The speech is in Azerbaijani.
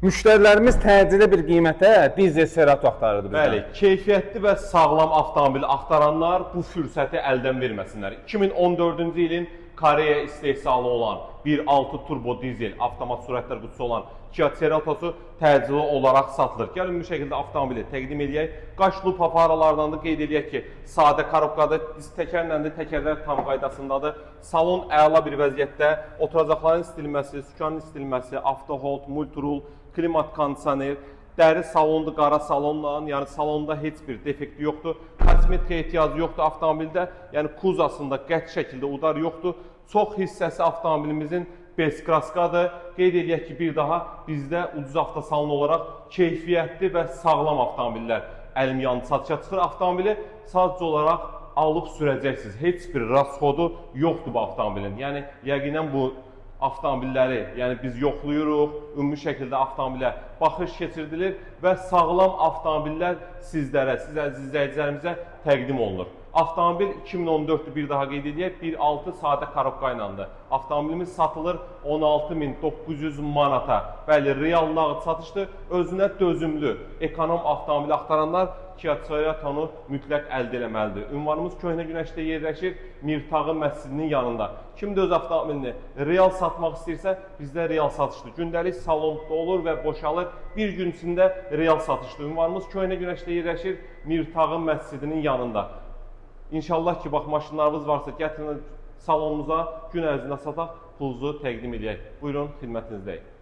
Müştərilərimiz təcili bir qiymətə dizel Cerato axtarırdı bizdən. Bəli, keyfiyyətli və sağlam avtomobil axtaranlar bu fürsəti əldən verməsinlər. 2014-cü ilin Koreya istehsalı olan 1.6 turbo dizel avtomat sürətlər qutusu olan Kia Cerato'su təcili olaraq satılır. Gəlin bu şəkildə avtomobili təqdim edək. Qaş lupa faralardan da qeyd edək ki, sadə korobkadır, disk təkərlə də təkərlər tam qaydasındadır. Salon əla bir vəziyyətdə, oturacaqların istilməsi, sükanın istilməsi, avto hold, multirul, klimat kondisioner, dəri salondur, qara salonla, yəni salonda heç bir defekti yoxdur. Kosmetikaya ehtiyacı yoxdur avtomobildə, yəni kuzasında qəti şəkildə udar yoxdur. Çox hissəsi avtomobilimizin Beskraskadır. Qeyd edək ki, bir daha bizdə ucuz avtosalon olaraq keyfiyyətli və sağlam avtomobillər əlim yanı satışa çıxır. Avtomobili sadəcə olaraq alıb sürəcəksiniz. Heç bir rasxodu yoxdur bu avtomobilin. Yəni, yəqinən bu avtomobilləri, yəni biz yoxluyuruq, ümumi şəkildə avtomobilə baxış keçirilir və sağlam avtomobillər sizlərə, siz əziz izləyicilərimizə təqdim olunur. Avtomobil 2014-dür, bir daha qeyd edək, 1.6 sadə korobka ilədir. Avtomobilimiz satılır 16.900 manata. Bəli, real nağd satışdır, özünə dözümlü, ekonom avtomobil axtaranlar Kia Ceratonu mütləq əldə eləməlidir. Ünvanımız Köhnə Günəşdə yerləşir, Mirtağı məscidinin yanında. Kim də öz avtomobilini real satmaq istəyirsə, bizdə real satışdır. Gündəlik salonda olur və boşalır. Bir gün içində real satışdır. Ünvanımız Köhnə Günəşdə yerləşir, Mirtağı məscidinin yanında. İnşallah ki, bax, maşınlarınız varsa, gətirin salonumuza, gün ərzində sataq, pulunuzu təqdim edək. Buyurun, xidmətinizdəyik.